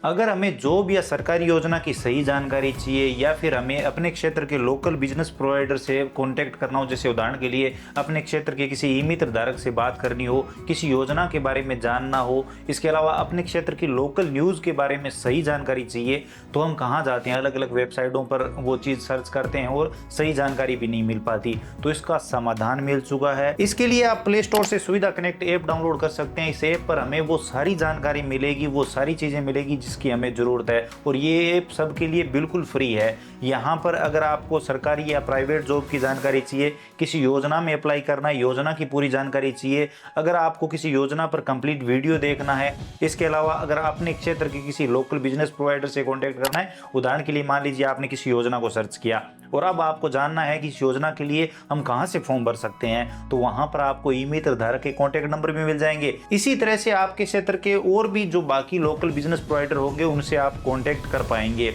अगर हमें जॉब या सरकारी योजना की सही जानकारी चाहिए या फिर हमें अपने क्षेत्र के लोकल बिजनेस प्रोवाइडर से कांटेक्ट करना हो, जैसे उदाहरण के लिए अपने क्षेत्र के किसी ई मित्र धारक से बात करनी हो, किसी योजना के बारे में जानना हो, इसके अलावा अपने क्षेत्र की लोकल न्यूज़ के बारे में सही जानकारी चाहिए, तो हम कहाँ जाते हैं? अलग अलग वेबसाइटों पर वो चीज़ सर्च करते हैं और सही जानकारी भी नहीं मिल पाती। तो इसका समाधान मिल चुका है। इसके लिए आप प्ले स्टोर से सुविधा कनेक्ट ऐप डाउनलोड कर सकते हैं। इस ऐप पर हमें वो सारी जानकारी मिलेगी, वो सारी चीज़ें मिलेगी जिसकी हमें ज़रूरत है, और ये ऐप सबके लिए बिल्कुल फ्री है। यहाँ पर अगर आपको सरकारी या प्राइवेट जॉब की जानकारी चाहिए, किसी योजना में अप्लाई करना है, योजना की पूरी जानकारी चाहिए, अगर आपको किसी योजना पर कंप्लीट वीडियो देखना है, इसके अलावा अगर अपने क्षेत्र के किसी लोकल बिजनेस प्रोवाइडर से कॉन्टैक्ट करना है, उदाहरण के लिए मान लीजिए आपने किसी योजना को सर्च किया और अब आपको जानना है कि इस योजना के लिए हम कहां से फॉर्म भर सकते हैं, तो वहां पर आपको ई मित्र धारक के कॉन्टैक्ट नंबर भी मिल जाएंगे। इसी तरह से आपके क्षेत्र के और भी जो बाकी लोकल बिजनेस प्रोवाइडर होंगे उनसे आप कॉन्टैक्ट कर पाएंगे।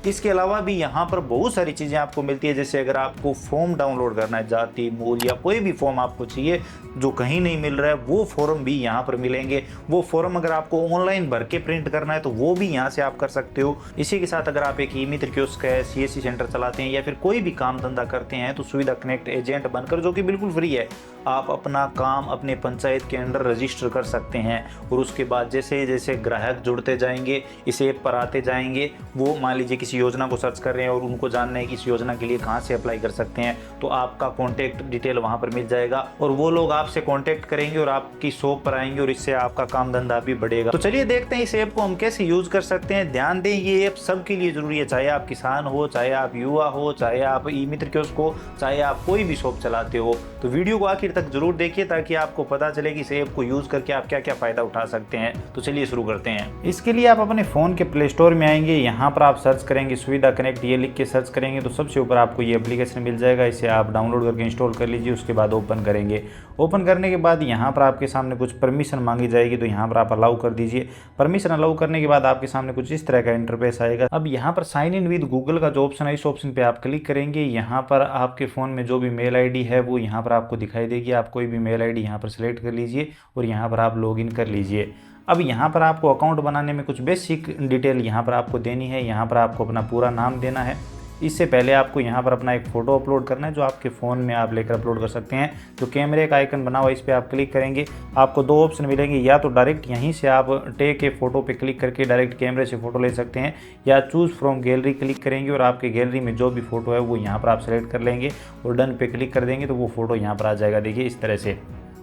इसके अलावा भी यहाँ पर बहुत सारी चीज़ें आपको मिलती है, जैसे अगर आपको फॉर्म डाउनलोड करना है, जाति मूल या कोई भी फॉर्म आपको चाहिए जो कहीं नहीं मिल रहा है, वो फॉर्म भी यहाँ पर मिलेंगे। वो फॉर्म अगर आपको ऑनलाइन भर के प्रिंट करना है तो वो भी यहाँ से आप कर सकते हो। इसी के साथ अगर आप एक ई मित्र कियोस्क है, सीएससी सेंटर चलाते हैं या फिर कोई भी काम धंधा करते हैं, तो सुविधा कनेक्ट एजेंट बनकर, जो कि बिल्कुल फ्री है, आप अपना काम अपने पंचायत के अंडर रजिस्टर कर सकते हैं। और उसके बाद जैसे जैसे ग्राहक जुड़ते जाएंगे, इस ऐप पर आते जाएंगे, वो मान लीजिए किसी योजना को सर्च कर रहे हैं और उनको जानना है कि इस योजना के लिए कहाँ से अप्लाई कर सकते हैं, तो आपका कॉन्टैक्ट डिटेल वहाँ पर मिल जाएगा और वो लोग आपसे कॉन्टैक्ट करेंगे और आपकी शॉप पर आएंगे और इससे आपका काम धंधा भी बढ़ेगा। तो चलिए देखते हैं इस ऐप को हम कैसे यूज कर सकते हैं। ध्यान दें, ये ऐप सबके लिए जरूरी है, चाहे आप किसान हो, चाहे आप युवा हो, चाहे आप ई मित्र कियोस्क हो, चाहे आप कोई भी शॉप चलाते हो। तो वीडियो को आखिर तक जरूर देखिए ताकि आपको पता चले कि इस ऐप को यूज करके आप क्या क्या फायदा उठा सकते हैं। तो चलिए शुरू करते हैं। इसके लिए आप अपने फोन के प्ले स्टोर में आएंगे, यहाँ पर आप सर्च करेंगे सुविधा कनेक्ट, ये लिख के सर्च करेंगे तो सबसे ऊपर आपको ये एप्लीकेशन मिल जाएगा। इसे आप डाउनलोड करके इंस्टॉल कर लीजिए। उसके बाद ओपन करेंगे। ओपन करने के बाद यहाँ पर आपके सामने कुछ परमिशन मांगी जाएगी, तो यहाँ पर आप अलाउ कर दीजिए। परमिशन अलाउ करने के बाद आपके सामने कुछ इस तरह का इंटरफेस आएगा। अब यहाँ पर साइन इन विद गूगल का जो ऑप्शन है, इस ऑप्शन पे आप क्लिक करेंगे। यहाँ पर आपके फ़ोन में जो भी मेल आईडी है वो यहाँ पर आपको दिखाई देगी। आप कोई भी मेल आईडी यहाँ पर सिलेक्ट कर लीजिए और यहाँ पर आप लॉगिन कर लीजिए। अब यहाँ पर आपको अकाउंट बनाने में कुछ बेसिक डिटेल यहाँ पर आपको देनी है। यहाँ पर आपको अपना पूरा नाम देना है। इससे पहले आपको यहाँ पर अपना एक फ़ोटो अपलोड करना है, जो आपके फ़ोन में आप लेकर अपलोड कर सकते हैं। जो कैमरे का आइकन बना हुआ है, इस पर आप क्लिक करेंगे। आपको दो ऑप्शन मिलेंगे, या तो डायरेक्ट यहीं से आप टेक ए फ़ोटो पे क्लिक करके डायरेक्ट कैमरे से फ़ोटो ले सकते हैं, या चूज़ फ्रॉम गैलरी क्लिक करेंगे और आपके गैलरी में जो भी फ़ोटो है वो यहाँ पर आप सेलेक्ट कर लेंगे और डन पे क्लिक कर देंगे तो वो फ़ोटो यहाँ पर आ जाएगा, देखिए इस तरह से।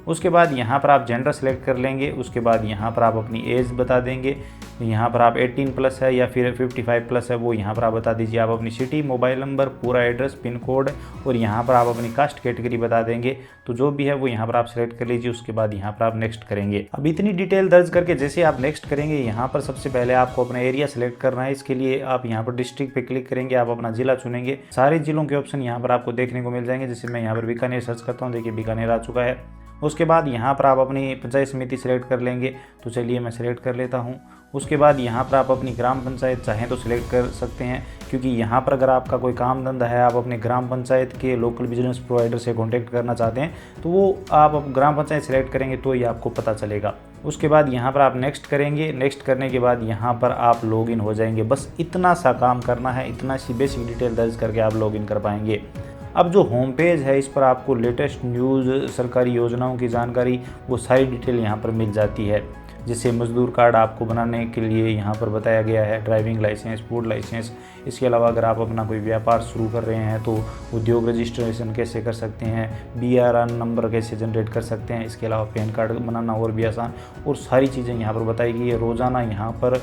उसके बाद यहाँ पर आप जेंडर सेलेक्ट कर लेंगे। उसके बाद यहाँ पर आप अपनी एज बता देंगे। यहाँ पर आप 18 प्लस है या फिर 55 प्लस है वो यहाँ पर आप बता दीजिए। आप अपनी सिटी, मोबाइल नंबर, पूरा एड्रेस, पिन कोड और यहाँ पर आप अपनी कास्ट कैटेगरी बता देंगे। तो जो भी है वो यहाँ पर आप सेलेक्ट कर लीजिए। उसके बाद यहाँ पर आप नेक्स्ट करेंगे। अब इतनी डिटेल दर्ज करके जैसे आप नेक्स्ट करेंगे, यहाँ पर सबसे पहले आपको अपना एरिया सेलेक्ट करना है। इसके लिए आप यहाँ पर डिस्ट्रिक्ट पे क्लिक करेंगे, आप अपना जिला चुनेंगे। सारे जिलों के ऑप्शन यहाँ पर आपको देखने को मिल जाएंगे। जैसे मैं यहाँ पर बीकानेर सर्च करता हूँ, देखिए बीकानेर आ चुका है। उसके बाद यहाँ पर आप अपनी पंचायत समिति सेलेक्ट कर लेंगे। तो चलिए मैं सेलेक्ट कर लेता हूँ। उसके बाद यहाँ पर आप अपनी ग्राम पंचायत चाहें तो सिलेक्ट कर सकते हैं, क्योंकि यहाँ पर अगर आपका कोई काम धंधा है, आप अपने ग्राम पंचायत के लोकल बिजनेस प्रोवाइडर से कॉन्टैक्ट करना चाहते हैं, तो वो आप ग्राम पंचायत सेलेक्ट करेंगे तो ये आपको पता चलेगा। उसके बाद यहाँ पर आप नेक्स्ट करेंगे। नेक्स्ट करने के बाद यहाँ पर आप लॉगिन हो जाएंगे। बस इतना सा काम करना है, इतना सी बेसिक डिटेल दर्ज करके आप लॉगिन कर पाएंगे। अब जो होम पेज है, इस पर आपको लेटेस्ट न्यूज़, सरकारी योजनाओं की जानकारी, वो सारी डिटेल यहाँ पर मिल जाती है। जैसे मजदूर कार्ड आपको बनाने के लिए यहाँ पर बताया गया है, ड्राइविंग लाइसेंस, फूड लाइसेंस। इसके अलावा अगर आप अपना कोई व्यापार शुरू कर रहे हैं तो उद्योग रजिस्ट्रेशन कैसे कर सकते हैं, BRN नंबर कैसे जनरेट कर सकते हैं। इसके अलावा पैन कार्ड बनाना और भी आसान, और सारी चीज़ें यहाँ पर बताई गई है। रोज़ाना यहाँ पर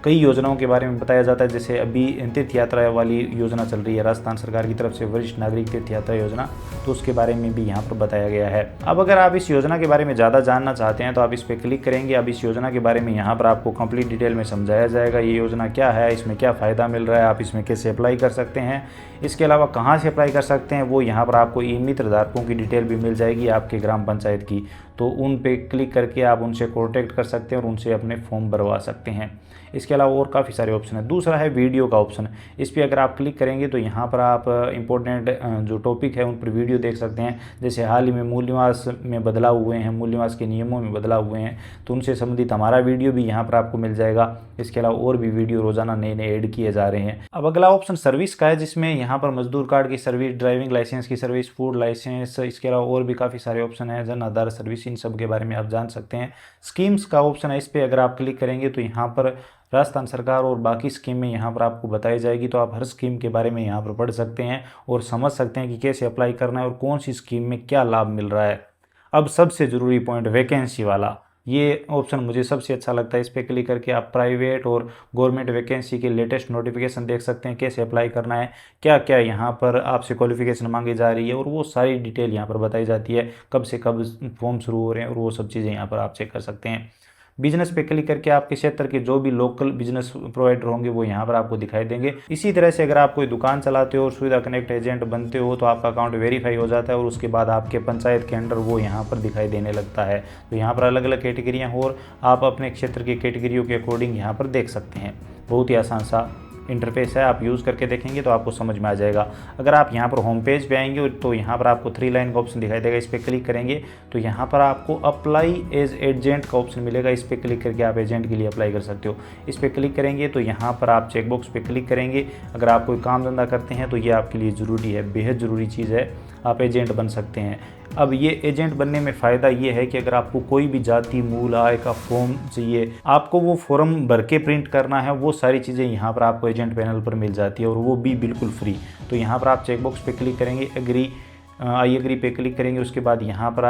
कई योजनाओं के बारे में बताया जाता है। जैसे अभी तीर्थ यात्रा वाली योजना चल रही है राजस्थान सरकार की तरफ से, वरिष्ठ नागरिक तीर्थ यात्रा योजना, तो उसके बारे में भी यहाँ पर बताया गया है। अब अगर आप इस योजना के बारे में ज़्यादा जानना चाहते हैं तो आप इस पर क्लिक करेंगे। अब इस योजना के बारे में यहाँ पर आपको कंप्लीट डिटेल में समझाया जाएगा। ये योजना क्या है, इसमें क्या फ़ायदा मिल रहा है, आप इसमें कैसे अप्लाई कर सकते हैं, इसके अलावा कहाँ से अप्लाई कर सकते हैं, वो यहाँ पर आपको ई मित्र धारकों की डिटेल भी मिल जाएगी आपके ग्राम पंचायत की। तो उन पे क्लिक करके आप उनसे कॉन्टैक्ट कर सकते हैं और उनसे अपने फॉर्म भरवा सकते हैं। इसके अलावा और काफ़ी सारे ऑप्शन है। दूसरा है वीडियो का ऑप्शन, इस पर अगर आप क्लिक करेंगे तो यहाँ पर आप इंपॉर्टेंट जो टॉपिक है उन पर वीडियो देख सकते हैं। जैसे हाल ही में मूल निवास में बदलाव हुए हैं, मूल निवास के नियमों में बदलाव हुए हैं, तो उनसे संबंधित हमारा वीडियो भी यहाँ पर आपको मिल जाएगा। इसके अलावा और भी वीडियो रोजाना नए नए ऐड किए जा रहे हैं। अब अगला ऑप्शन सर्विस का है, जिसमें यहाँ पर मजदूर कार्ड की सर्विस, ड्राइविंग लाइसेंस की सर्विस, फूड लाइसेंस, इसके अलावा और भी काफ़ी सारे ऑप्शन हैं, जन आधार सर्विस, इन सब के बारे में आप जान सकते हैं। स्कीम्स का ऑप्शन है, इस पर अगर आप क्लिक करेंगे तो यहाँ पर राजस्थान सरकार और बाकी स्कीमें यहाँ पर आपको बताई जाएगी, तो आप हर स्कीम के बारे में यहाँ पर पढ़ सकते हैं और समझ सकते हैं कि कैसे अप्लाई करना है और कौन सी स्कीम में क्या लाभ मिल रहा है। अब सबसे ज़रूरी पॉइंट वैकेंसी वाला, ये ऑप्शन मुझे सबसे अच्छा लगता है। इस पर क्लिक करके आप प्राइवेट और गवर्नमेंट वैकेंसी के लेटेस्ट नोटिफिकेशन देख सकते हैं, कैसे अप्लाई करना है, क्या क्या यहाँ पर आपसे क्वालिफिकेशन मांगी जा रही है, और वो सारी डिटेल यहाँ पर बताई जाती है, कब से कब फॉर्म शुरू हो रहे हैं, और वो सब चीज़ें यहाँ पर आप चेक कर सकते हैं। बिजनेस पे क्लिक करके आपके क्षेत्र के जो भी लोकल बिजनेस प्रोवाइडर होंगे वो यहाँ पर आपको दिखाई देंगे। इसी तरह से अगर आप कोई दुकान चलाते हो और सुविधा कनेक्ट एजेंट बनते हो तो आपका अकाउंट वेरीफाई हो जाता है और उसके बाद आपके पंचायत के अंडर वो यहाँ पर दिखाई देने लगता है। तो यहाँ पर अलग अलग कैटेगरियाँ हो और आप अपने क्षेत्र की कैटेगरियों के अकॉर्डिंग यहाँ पर देख सकते हैं। बहुत ही आसान सा इंटरफेस है, आप यूज़ करके देखेंगे तो आपको समझ में आ जाएगा। अगर आप यहाँ पर होम पेज पे आएंगे तो यहाँ पर आपको 3 लाइन का ऑप्शन दिखाई देगा, इस पर क्लिक करेंगे तो यहाँ पर आपको अप्लाई एज एजेंट का ऑप्शन मिलेगा। इस पर क्लिक करके आप एजेंट के लिए अप्लाई कर सकते हो। इस पर क्लिक करेंगे तो यहाँ पर आप चेकबॉक्स पे क्लिक करेंगे। अगर आप कोई काम धंधा करते हैं तो ये आपके लिए ज़रूरी है, बेहद ज़रूरी चीज़ है, आप एजेंट बन सकते हैं। अब ये एजेंट बनने में फ़ायदा ये है कि अगर आपको कोई भी जाति मूल आय का फॉर्म चाहिए, आपको वो फॉर्म भर के प्रिंट करना है, वो सारी चीज़ें यहाँ पर आपको एजेंट पैनल पर मिल जाती है और वो भी बिल्कुल फ्री। तो यहाँ पर आप चेकबॉक्स पे क्लिक करेंगे, आई एग्री पे क्लिक करेंगे, उसके बाद यहाँ पर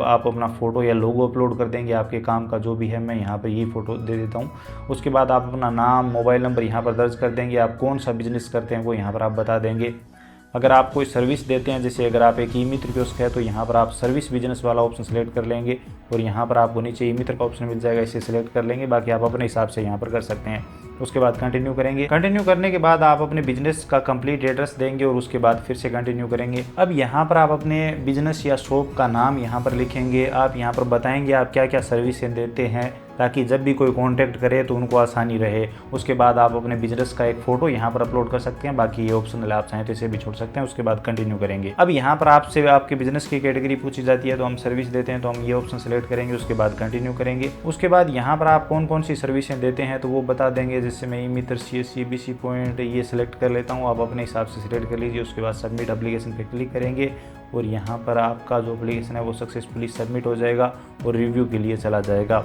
आप अपना फ़ोटो या लोगो अपलोड कर देंगे आपके काम का जो भी है। मैं यहाँ पर यही फ़ोटो दे देता हूँ। उसके बाद आप अपना नाम, मोबाइल नंबर यहाँ पर दर्ज कर देंगे, आप कौन सा बिज़नेस करते हैं वो यहाँ पर आप बता देंगे। अगर आप कोई सर्विस देते हैं, जैसे अगर आप एक ई मित्र कियोस्क है तो यहाँ पर आप सर्विस बिजनेस वाला ऑप्शन सेलेक्ट कर लेंगे और यहाँ पर आपको नीचे ई मित्र का ऑप्शन मिल जाएगा, इसे सेलेक्ट कर लेंगे। बाकी आप अपने हिसाब से यहाँ पर कर सकते हैं। उसके बाद कंटिन्यू करेंगे। कंटिन्यू करने के बाद आप अपने बिजनेस का कंप्लीट एड्रेस देंगे और उसके बाद फिर से कंटिन्यू करेंगे। अब यहाँ पर आप अपने बिजनेस या शॉप का नाम यहाँ पर लिखेंगे। आप यहाँ पर बताएंगे आप क्या क्या सर्विसें देते हैं, ताकि जब भी कोई कांटेक्ट करे तो उनको आसानी रहे। उसके बाद आप अपने बिजनेस का एक फ़ोटो यहाँ पर अपलोड कर सकते हैं। बाकी ये ऑप्शनल, आप चाहें तो इसे भी छोड़ सकते हैं। उसके बाद कंटिन्यू करेंगे। अब यहाँ पर आपसे आपके बिजनेस की कैटेगरी पूछी जाती है, तो हम सर्विस देते हैं तो हम ये ऑप्शन सेलेक्ट करेंगे। उसके बाद कंटिन्यू करेंगे। उसके बाद यहाँ पर आप कौन कौन सी सर्विसें देते हैं तो वो बता देंगे। जैसे मैं ई मित्र, CSC, BC पॉइंट ये सिलेक्ट कर लेता हूँ, आप अपने हिसाब से सिलेक्ट कर लीजिए। उसके बाद सबमिट एप्लीकेशन पर क्लिक करेंगे और यहाँ पर आपका जो एप्लीकेशन है वो सक्सेसफुली सबमिट हो जाएगा और रिव्यू के लिए चला जाएगा।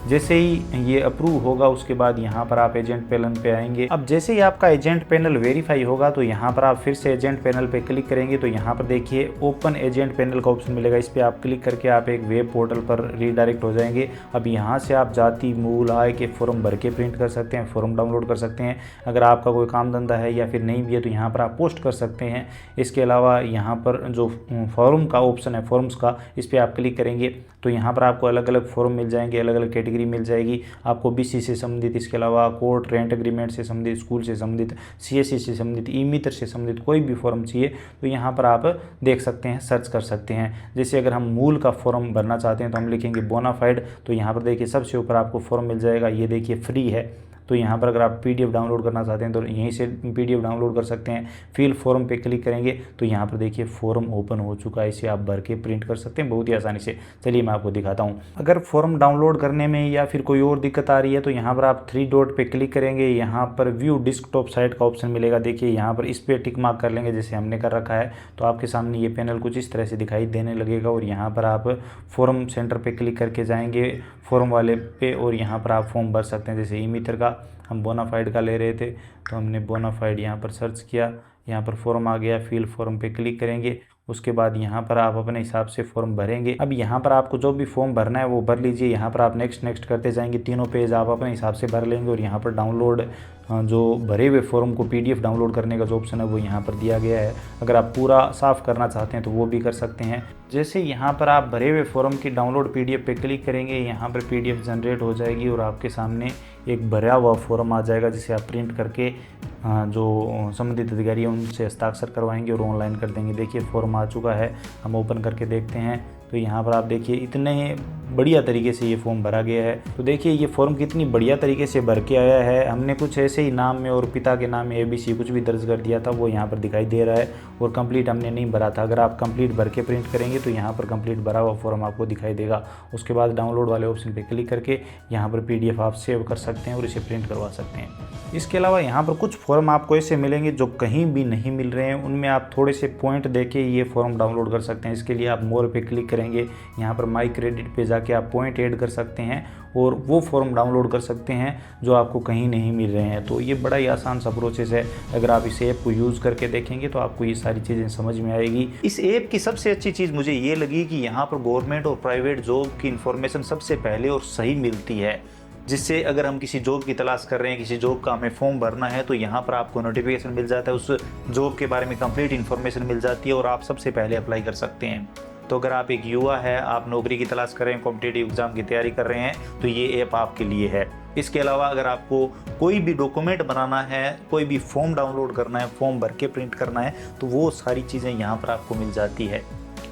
जैसे ही ये अप्रूव होगा उसके बाद यहाँ पर आप एजेंट पैनल पे आएंगे। अब जैसे ही आपका एजेंट पैनल वेरीफाई होगा तो यहाँ पर आप फिर से एजेंट पैनल पे क्लिक करेंगे तो यहाँ पर देखिए ओपन एजेंट पैनल का ऑप्शन मिलेगा। इस पर आप क्लिक करके आप एक वेब पोर्टल पर रीडायरेक्ट हो जाएंगे। अब यहाँ से आप जाति मूल आय के फॉर्म भर के प्रिंट कर सकते हैं, फॉर्म डाउनलोड कर सकते हैं। अगर आपका कोई काम धंधा है या फिर नहीं भी है तो यहाँ पर आप पोस्ट कर सकते हैं। इसके अलावा यहाँ पर जो फॉर्म का ऑप्शन है, फॉर्म्स का, इस पर आप क्लिक करेंगे तो यहाँ पर आपको अलग अलग फॉर्म मिल जाएंगे, अलग अलग कैटेगरी मिल जाएगी। आपको BC से संबंधित, इसके अलावा कोर्ट रेंट एग्रीमेंट से संबंधित, स्कूल से संबंधित, CSC से संबंधित, ई मित्र से संबंधित कोई भी फॉर्म चाहिए तो यहाँ पर आप देख सकते हैं, सर्च कर सकते हैं। जैसे अगर हम मूल का फॉर्म भरना चाहते हैं तो हम लिखेंगे बोनाफाइड, तो यहाँ पर देखिए सबसे ऊपर आपको फॉर्म मिल जाएगा। ये देखिए फ्री है। तो यहाँ पर अगर आप PDF डाउनलोड करना चाहते हैं तो यहीं से PDF डाउनलोड कर सकते हैं। फिल फॉर्म पे क्लिक करेंगे तो यहाँ पर देखिए फॉर्म ओपन हो चुका है, इसे आप भर के प्रिंट कर सकते हैं बहुत ही आसानी से। चलिए मैं आपको दिखाता हूँ। अगर फॉर्म डाउनलोड करने में या फिर कोई और दिक्कत आ रही है तो यहाँ पर आप 3 डॉट पे क्लिक करेंगे। यहाँ पर व्यू डेस्कटॉप साइट का ऑप्शन मिलेगा। देखिए यहाँ पर इस पर टिक मार्क कर लेंगे जैसे हमने कर रखा है, तो आपके सामने ये पैनल कुछ इस तरह से दिखाई देने लगेगा। और यहाँ पर आप फॉर्म सेंटर पे क्लिक करके जाएंगे फॉर्म वाले पे और यहाँ पर आप फॉर्म भर सकते हैं। जैसे ई मित्र का हम बोनाफाइड का ले रहे थे तो हमने बोनाफाइड यहाँ पर सर्च किया, यहाँ पर फॉर्म आ गया। फिल फॉर्म पे क्लिक करेंगे। उसके बाद यहाँ पर आप अपने हिसाब से फॉर्म भरेंगे। अब यहाँ पर आपको जो भी फॉर्म भरना है वो भर लीजिए। यहाँ पर आप नेक्स्ट करते जाएंगे। तीनों पेज आप अपने हिसाब से भर लेंगे और यहाँ पर डाउनलोड जो भरे हुए फॉर्म को PDF डाउनलोड करने का जो ऑप्शन है वो यहाँ पर दिया गया है। अगर आप पूरा साफ़ करना चाहते हैं तो वो भी कर सकते हैं। जैसे यहाँ पर आप भरे हुए फॉर्म की डाउनलोड PDF पे क्लिक करेंगे, यहाँ पर PDF जनरेट हो जाएगी और आपके सामने एक भरा हुआ फॉर्म आ जाएगा जिसे आप प्रिंट करके जो संबंधित अधिकारी हैं उनसे हस्ताक्षर करवाएंगे और ऑनलाइन कर देंगे। देखिए फॉर्म आ चुका है, हम ओपन करके देखते हैं तो यहाँ पर आप देखिए इतने बढ़िया तरीके से ये फॉर्म भरा गया है। तो देखिए ये फॉर्म कितनी बढ़िया तरीके से भर के आया है। हमने कुछ ऐसे ही नाम में और पिता के नाम में ABC कुछ भी दर्ज कर दिया था, वो यहाँ पर दिखाई दे रहा है, और कंप्लीट हमने नहीं भरा था। अगर आप कंप्लीट भर के प्रिंट करेंगे तो यहाँ पर कंप्लीट भरा हुआ फॉर्म आपको दिखाई देगा। उसके बाद डाउनलोड वाले ऑप्शन पर क्लिक करके यहाँ पर PDF आप सेव कर सकते हैं और इसे प्रिंट करवा सकते हैं। इसके अलावा यहाँ पर कुछ फॉर्म आपको ऐसे मिलेंगे जो कहीं भी नहीं मिल रहे हैं, उनमें आप थोड़े से पॉइंट देके ये फॉर्म डाउनलोड कर सकते हैं। इसके लिए आप मोर पे क्लिक करेंगे, यहाँ पर माई क्रेडिट पे जाके आप पॉइंट ऐड कर सकते हैं और वो फॉर्म डाउनलोड कर सकते हैं जो आपको कहीं नहीं मिल रहे हैं। तो ये बड़ा ही आसान सा प्रोसेस है। अगर आप इस ऐप को यूज़ करके देखेंगे तो आपको ये सारी चीज़ें समझ में आएगी। इस ऐप की सबसे अच्छी चीज़ मुझे ये लगी कि यहाँ पर गवर्नमेंट और प्राइवेट जॉब की इन्फॉर्मेशन सबसे पहले और सही मिलती है, जिससे अगर हम किसी जॉब की तलाश कर रहे हैं, किसी जॉब का हमें फॉर्म भरना है, तो यहाँ पर आपको नोटिफिकेशन मिल जाता है, उस जॉब के बारे में कंप्लीट इन्फॉर्मेशन मिल जाती है और आप सबसे पहले अप्लाई कर सकते हैं। तो अगर आप एक युवा है, आप नौकरी की तलाश कर रहे हैं, कॉम्पिटिटिव एग्जाम की तैयारी कर रहे हैं, तो ये ऐप आपके लिए है। इसके अलावा अगर आपको कोई भी डॉक्यूमेंट बनाना है, कोई भी फॉर्म डाउनलोड करना है, फॉर्म भर के प्रिंट करना है, तो वो सारी चीज़ें यहाँ पर आपको मिल जाती है।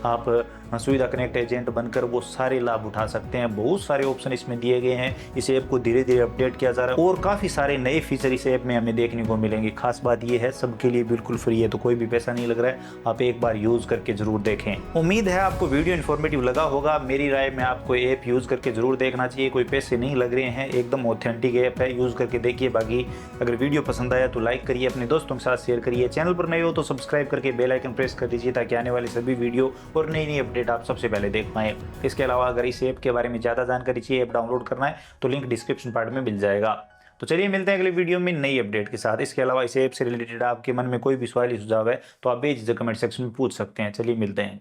आप सुविधा कनेक्ट एजेंट बनकर वो सारे लाभ उठा सकते हैं। बहुत सारे ऑप्शन इसमें दिए गए हैं। इस ऐप को धीरे धीरे अपडेट किया जा रहा है और काफ़ी सारे नए फीचर इस ऐप में हमें देखने को मिलेंगे। खास बात ये है सबके लिए बिल्कुल फ्री है, तो कोई भी पैसा नहीं लग रहा है। आप एक बार यूज़ करके ज़रूर देखें। उम्मीद है आपको वीडियो इन्फॉर्मेटिव लगा होगा। मेरी राय में आपको ऐप यूज़ करके ज़रूर देखना चाहिए। कोई पैसे नहीं लग रहे हैं, एकदम ऑथेंटिक ऐप है, यूज़ करके देखिए। बाकी अगर वीडियो पसंद आया तो लाइक करिए, अपने दोस्तों के साथ शेयर करिए। चैनल पर नए हो तो सब्सक्राइब करके बेल आइकन प्रेस कर दीजिए, ताकि आने वाली सभी वीडियो और नई अपडेट आप सबसे पहले देख पाएं। इसके अलावा अगर इस ऐप के बारे में ज़्यादा जानकारी चाहिए, ऐप डाउनलोड करना है, तो लिंक डिस्क्रिप्शन पार्ट में मिल जाएगा। तो चलिए मिलते हैं अगले वीडियो में नई अपडेट के साथ। इसके अलावा इस ऐप से रिलेटेड आपके मन में कोई भी सवाल सुझाव है तो आप बेझिझक कमेंट सेक्शन में पूछ सकते हैं। चलिए मिलते हैं।